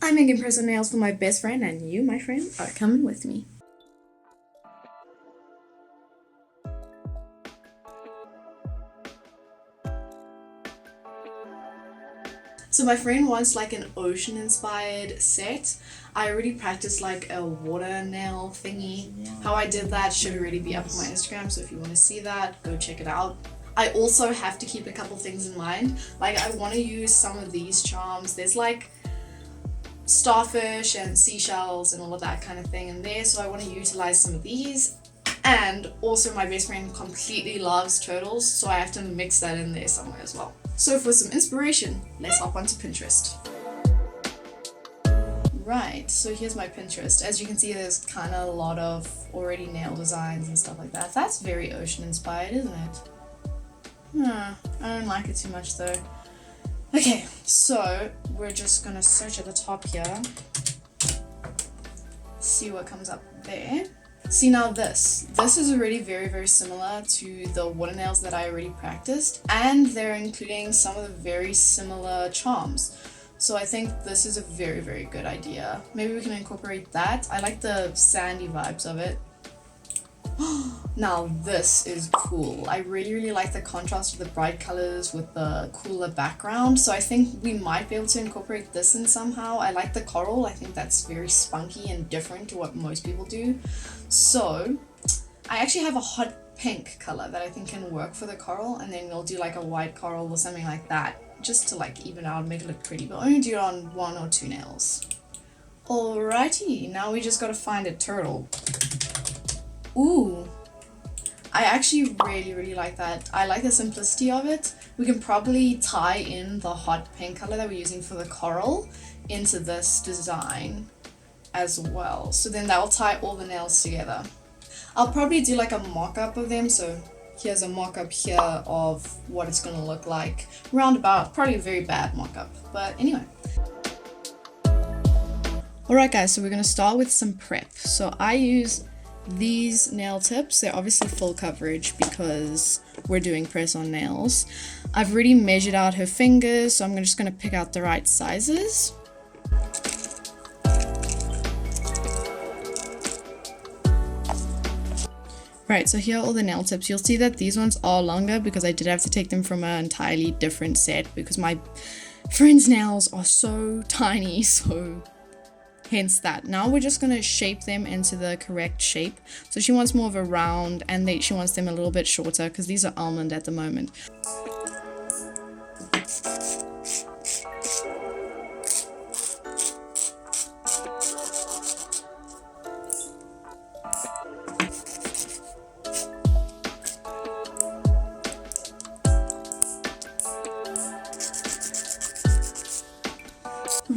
I'm making press on nails for my best friend, and you, my friend, are coming with me. So my friend wants like an ocean inspired set. I already practiced like a water nail thingy. How I did that should already be up on my Instagram, so if you want to see that, go check it out. I also have to keep a couple things in mind. Like I want to use some of these charms. There's like starfish and seashells and all of that kind of thing in there, so I want to utilize some of these. And also my best friend completely loves turtles, so I have to mix that in there somewhere as well. So for some inspiration, let's hop onto Pinterest. Right, so here's my Pinterest. As you can see, there's kind of a lot of already nail designs and stuff like that. That's very ocean inspired, isn't it? I don't like it too much though. Okay, so we're just gonna search at the top here. See what comes up there. See, now this is already very similar to the water nails that I already practiced, and they're including some of the very similar charms. So I think this is a very good idea. Maybe we can incorporate that. I like the sandy vibes of it. Now this is cool. I really like the contrast of the bright colors with the cooler background, so I think we might be able to incorporate this in somehow. I like the coral. I think that's very spunky and different to what most people do. So I actually have a hot pink color that I think can work for the coral, and then we'll do like a white coral or something like that, just to like even out and make it look pretty, but only do it on 1 or 2 nails. Alrighty, now we just gotta find a turtle. Ooh, I actually really like that. I like the simplicity of it. We can probably tie in the hot pink color that we're using for the coral into this design as well. So then that will tie all the nails together. I'll probably do like a mock-up of them. So here's a mock-up here of what it's gonna look like. Roundabout, probably a very bad mock-up, but anyway. Alright guys, so we're gonna start with some prep. So I use these nail tips. They're obviously full coverage because we're doing press on nails. I've already measured out her fingers, so I'm just going to pick out the right sizes. Right, so here are all the nail tips. You'll see that these ones are longer because I did have to take them from an entirely different set because my friend's nails are so tiny, so hence that. Now we're just going to shape them into the correct shape. So she wants more of a round, and she wants them a little bit shorter because these are almond at the moment.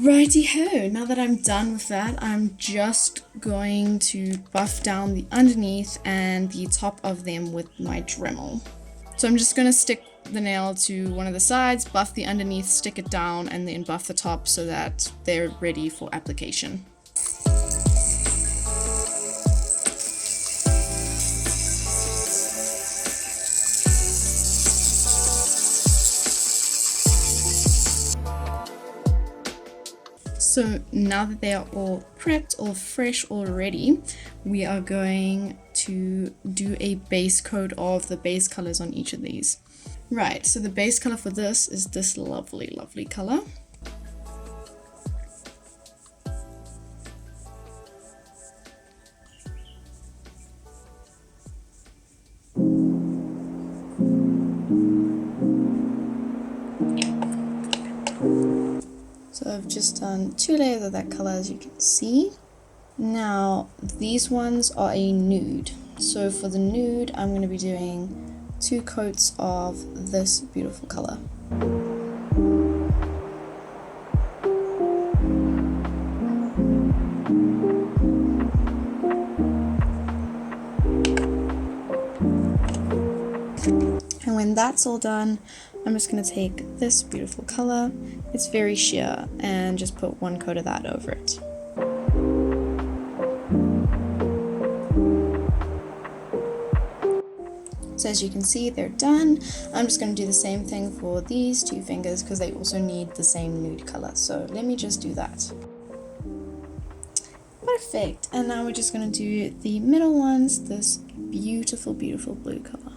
Righty ho, now that I'm done with that, I'm just going to buff down the underneath and the top of them with my Dremel. So I'm just going to stick the nail to one of the sides, buff the underneath, stick it down, and then buff the top so that they're ready for application. So now that they are all prepped, all fresh already, we are going to do a base coat of the base colors on each of these. Right, so the base color for this is this lovely color. So I've just done 2 layers of that color, as you can see. Now these ones are a nude. So for the nude, I'm going to be doing 2 coats of this beautiful color. And when that's all done, I'm just going to take this beautiful color, it's very sheer, and just put 1 coat of that over it. So as you can see, they're done. I'm just going to do the same thing for these 2 fingers because they also need the same nude color. So let me just do that. Perfect. And now we're just going to do the middle ones, this beautiful, beautiful blue color.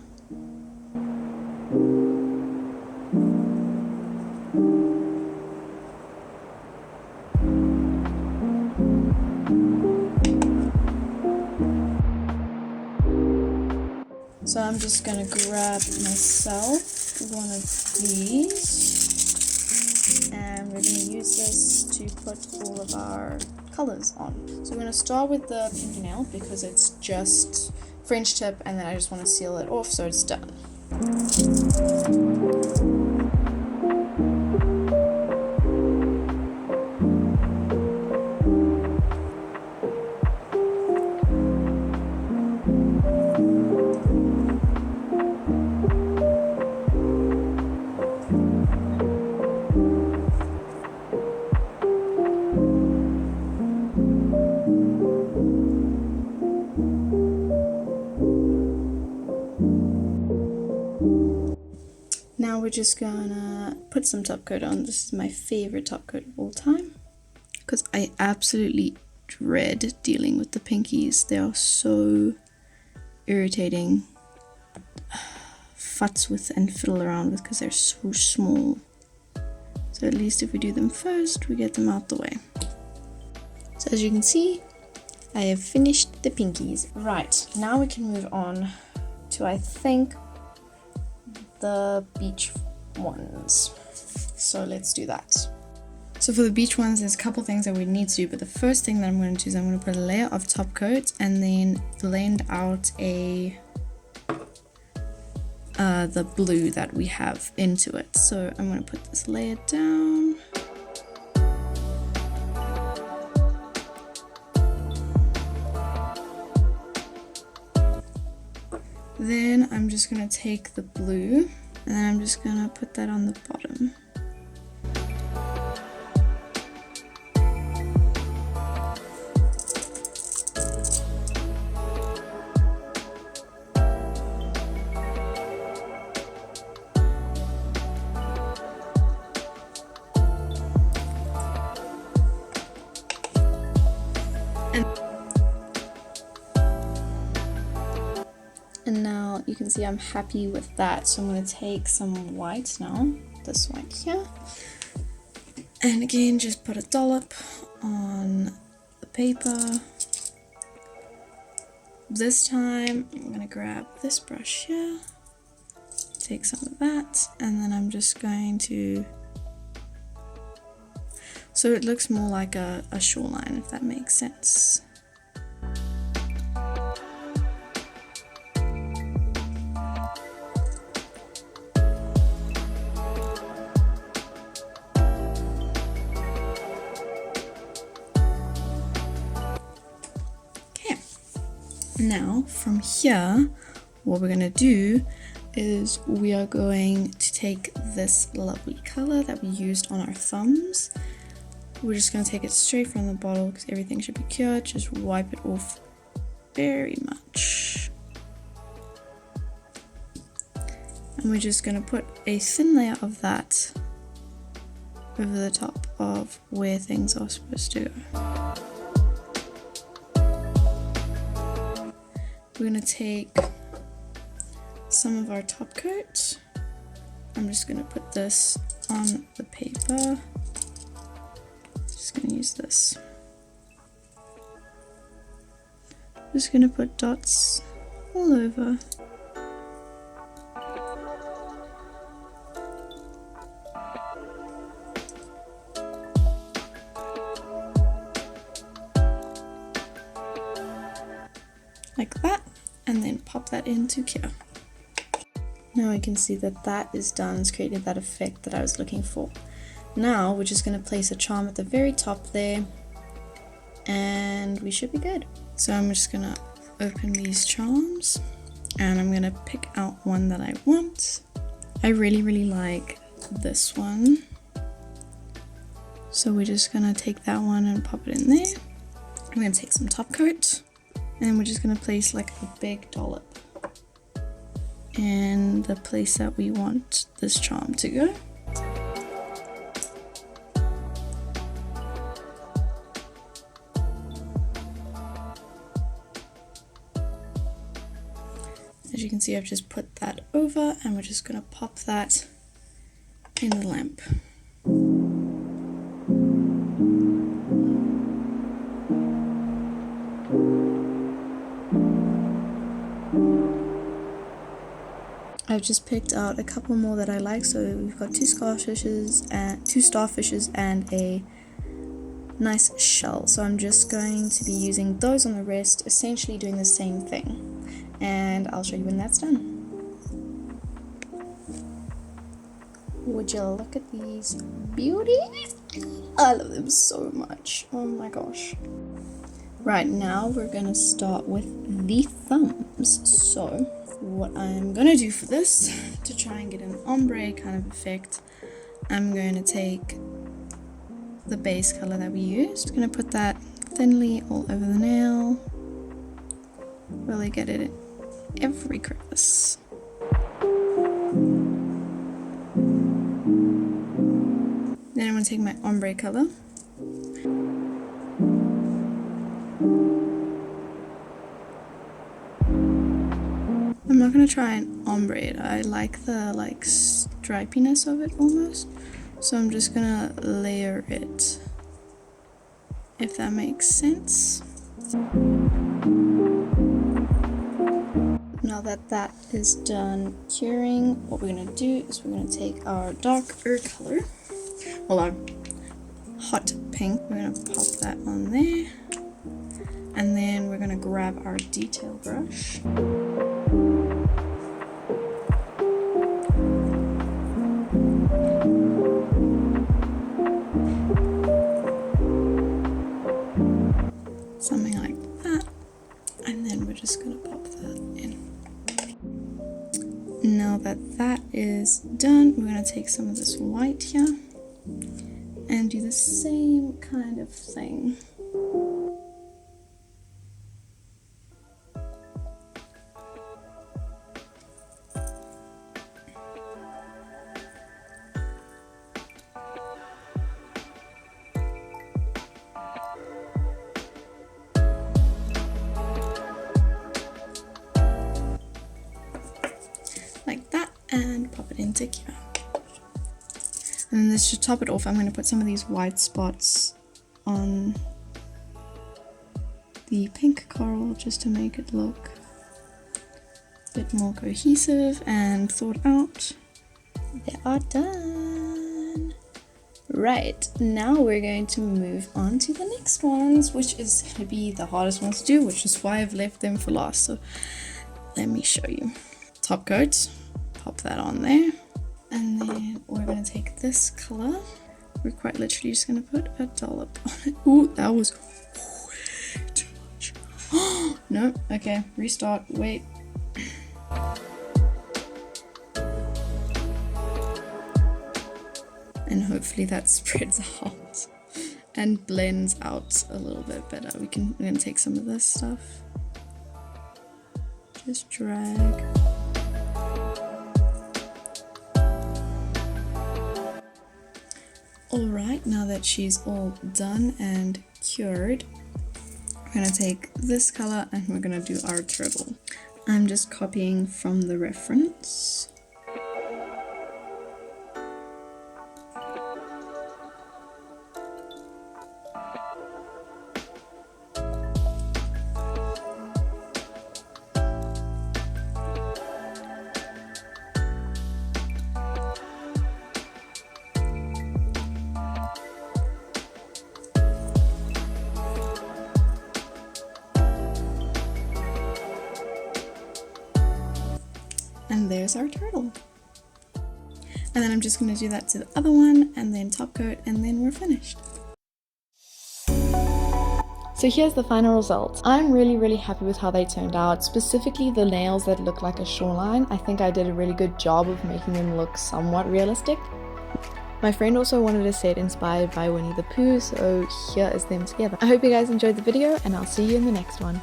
So I'm just going to grab myself one of these, and we're going to use this to put all of our colors on. So we're going to start with the pinky nail because it's just French tip, and then I just want to seal it off so it's done. Now we're just gonna put some top coat on. This is my favorite top coat of all time because I absolutely dread dealing with the pinkies. They are so irritating, futz with and fiddle around with because they're so small. So at least if we do them first, we get them out the way. So as you can see, I have finished the pinkies. Right, now we can move on to, I think, the beach ones. So let's do that. So for the beach ones, there's a couple things that we need to do, but the first thing that I'm going to do is I'm going to put a layer of top coat and then blend out the blue that we have into it. So I'm going to put this layer down. Then I'm just going to take the blue and then I'm just going to put that on the bottom. And now you can see I'm happy with that, so I'm going to take some white now, this white here, and again just put a dollop on the paper. This time I'm going to grab this brush here, take some of that, and then I'm just going to, so it looks more like a shoreline, if that makes sense. Now from here, what we're going to do is we are going to take this lovely color that we used on our thumbs. We're just going to take it straight from the bottle because everything should be cured. Just wipe it off very much. And we're just going to put a thin layer of that over the top of where things are supposed to go. We're going to take some of our top coat. I'm just going to put this on the paper. Just going to use this. Just going to put dots all over. Like that, and then pop that into cure. Now I can see that that is done. It's created that effect that I was looking for. Now we're just going to place a charm at the very top there, and we should be good. So I'm just going to open these charms, and I'm going to pick out one that I want. I really like this one. So we're just going to take that one and pop it in there. I'm going to take some top coat. And we're just going to place like a big dollop in the place that we want this charm to go. As you can see, I've just put that over and we're just going to pop that in the lamp. I've just picked out a couple more that I like. So we've got two starfishes and a nice shell. So I'm just going to be using those on the rest, essentially doing the same thing. And I'll show you when that's done. Would you look at these beauties? I love them so much. Oh my gosh. Right, now we're gonna start with the thumbs. So what I'm gonna do for this, to try and get an ombre kind of effect, I'm going to take the base color that we used, gonna put that thinly all over the nail, really get it in every crevice. Then I'm gonna take my ombre color. I'm not gonna try and ombre it. I like the stripiness of it almost. So I'm just gonna layer it, if that makes sense. Now that that is done curing, what we're gonna do is we're gonna take our darker color, well, our hot pink, we're gonna pop that on there, and then we're gonna grab our detail brush. Something like that, and then we're just gonna pop that in. Now that that is done, we're gonna take some of this white here and do the same kind of thing. Like that, and pop it into here. And then this should top it off. I'm going to put some of these white spots on the pink coral just to make it look a bit more cohesive and thought out. They are done. Right, now we're going to move on to the next ones, which is going to be the hardest ones to do, which is why I've left them for last. So let me show you. Top coat, pop that on there, and then we're going to take this color. We're quite literally just going to put a dollop on it. Ooh, that was way too much. No, okay, restart, wait. And hopefully that spreads out and blends out a little bit better. We're going to take some of this stuff, just drag. Alright, now that she's all done and cured, we're going to take this color and we're going to do our turtle. I'm just copying from the reference. And there's our turtle. And then I'm just going to do that to the other one, and then top coat, and then we're finished. So here's the final result. I'm really happy with how they turned out, specifically the nails that look like a shoreline. I think I did a really good job of making them look somewhat realistic. My friend also wanted a set inspired by Winnie the Pooh, so here is them together. I hope you guys enjoyed the video, and I'll see you in the next one.